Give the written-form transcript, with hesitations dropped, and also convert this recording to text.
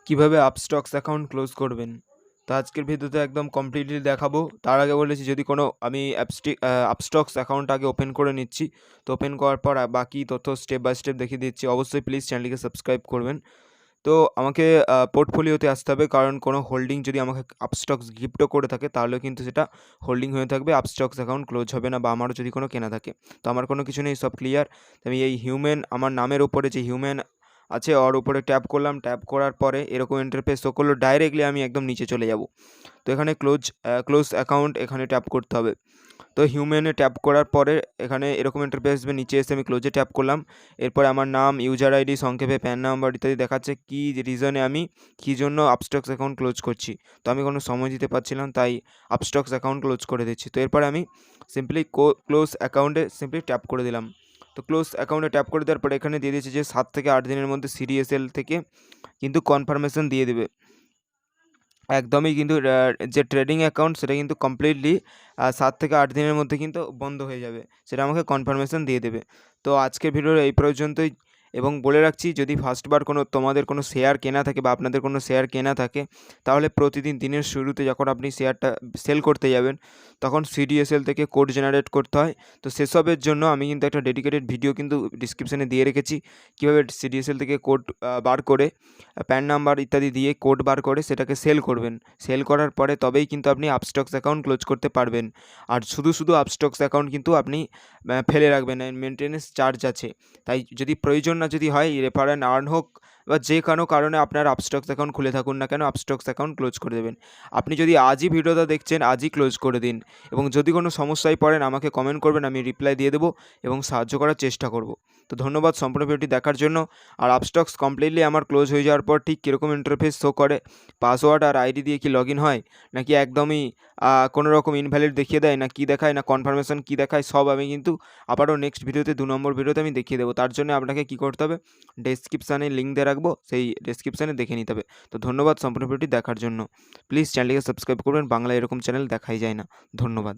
কিভাবে Upstox account close করবেন। তো আজকের ভিডিওতে একদম কমপ্লিটলি দেখাবো। তার আগে বলেছি, যদি কোনো আমি আপস্টক্স অ্যাকাউন্ট আগে ওপেন করে নিচ্ছি। তো ওপেন করার পর বাকি তথ্য স্টেপ বাই স্টেপ দেখিয়ে দিচ্ছি। অবশ্যই প্লিজ চ্যানেলটিকে সাবস্ক্রাইব করবেন। তো আমাকে পোর্টফোলিওতে আসতে হবে, কারণ কোনো হোল্ডিং যদি আমাকে আপস্টক্স গিফটও করে থাকে তাহলেও কিন্তু সেটা হোল্ডিং হয়ে থাকবে, আপস্টক্স অ্যাকাউন্ট ক্লোজ হবে না, বা আমারও যদি কোনো কেনা থাকে। তো আমার কোনো কিছু নেই, সব ক্লিয়ার। আমি এই হিউম্যান, আমার নামের ওপরে যে হিউম্যান আছে ওর উপরে ট্যাপ করলাম। ট্যাপ করার পরে এরকম ইন্টারফেস শো করলো। ডাইরেক্টলি আমি একদম নিচে চলে যাব। তো এখানে ক্লোজ অ্যাকাউন্ট এখানে ট্যাপ করতে হবে। তো হিউম্যানে ট্যাপ করার পরে এখানে এরকম ইন্টারফেস আসবে। নিচে এসে আমি ক্লোজে ট্যাপ করলাম। এরপরে আমার নাম, ইউজার আইডি, সংক্ষেপে প্যান নাম্বার ইত্যাদি দেখাচ্ছে কী রিজনে আমি কী জন্য আপস্টক্স অ্যাকাউন্ট ক্লোজ করছি। তো আমি কোনো সময় দিতে পারছিলাম, তাই আপস্টক্স অ্যাকাউন্ট ক্লোজ করে দিচ্ছি। তো এরপরে আমি সিম্পলি ক্লোজ অ্যাকাউন্টে সিম্পলি ট্যাপ করে দিলাম। তো ক্লোজ অ্যাকাউন্টে ট্যাপ করে দেওয়ার পরে এখানে দিয়ে দিয়েছে যে 7 থেকে 8 দিনের মধ্যে সিডিএসএল থেকে কিন্তু কনফার্মেশন দিয়ে দেবে। একদমই কিন্তু যে ট্রেডিং অ্যাকাউন্ট সেটা কিন্তু কমপ্লিটলি 7 থেকে 8 দিনের মধ্যে কিন্তু বন্ধ হয়ে যাবে। সেটা আমাকে কনফার্মেশন দিয়ে দেবে। তো আজকের ভিডিওর এই পর্যন্তই, এবং বলে রাখছি, যদি ফার্স্টবার তোমাদের কোনো শেয়ার কেনা থাকে বা আপনাদের কোনো শেয়ার কেনা থাকে, তাহলে প্রতিদিন দিনের শুরুতে যখন আপনি শেয়ারটা সেল করতে যাবেন তখন সিডিএসএল থেকে কোড জেনারেট করতে হয়। তো সেসবের জন্য আমি কিন্তু একটা ডেডিকেটেড ভিডিও কিন্তু ডিসক্রিপশানে দিয়ে রেখেছি, কীভাবে সিডিএসএল থেকে কোড বার করে প্যান নাম্বার ইত্যাদি দিয়ে কোড বার করে সেটাকে সেল করবেন। সেল করার পরে তবেই কিন্তু আপনি আপস্টক্স অ্যাকাউন্ট ক্লোজ করতে পারবেন। আর শুধু আপস্টক্স অ্যাকাউন্ট কিন্তু আপনি ফেলে রাখবেন, মেনটেনেন্স চার্জ আছে। তাই যদি প্রয়োজন না যদি হয়, রেফার অ্যান্ড আর্ন হোক বা যে কোনো কারণে আপনার আপস্টক্স অ্যাকাউন্ট খুলে থাকুন না কেন, আপস্টক্স অ্যাকাউন্ট ক্লোজ করে দেবেন। আপনি যদি আজই ভিডিওটা দেখছেন, আজই ক্লোজ করে দিন। এবং যদি কোনো সমস্যায় পড়েন আমাকে কমেন্ট করবেন, আমি রিপ্লাই দিয়ে দেবো এবং সাহায্য করার চেষ্টা করব। তো ধন্যবাদ সম্পূর্ণ ভিডিওটি দেখার জন্য। আর আপস্টক্স কমপ্লিটলি আমার ক্লোজ হয়ে যাওয়ার পর ঠিক কীরকম ইন্টারফেস শো করে, পাসওয়ার্ড আর আইডি দিয়ে কি লগ ইন হয়, নাকি একদমই কোনো রকম ইনভ্যালিড দেখিয়ে দেয়, না কি দেখায়, না কনফার্মেশন কী দেখায়, সব আমি কিন্তু আবারও নেক্সট ভিডিওতে 2 নম্বর ভিডিওতে আমি দেখিয়ে দেবো। তার জন্য আপনাকে কী করতে হবে, ডেসক্রিপশানে লিঙ্ক দিয়ে রাখবো, সেই ডেসক্রিপশানে দেখে নিতে হবে। তো ধন্যবাদ সম্পূর্ণ ভিডিওটি দেখার জন্য। প্লিজ চ্যানেলটিকে সাবস্ক্রাইব করবেন, বাংলা এরকম চ্যানেল দেখাই যায় না। ধন্যবাদ।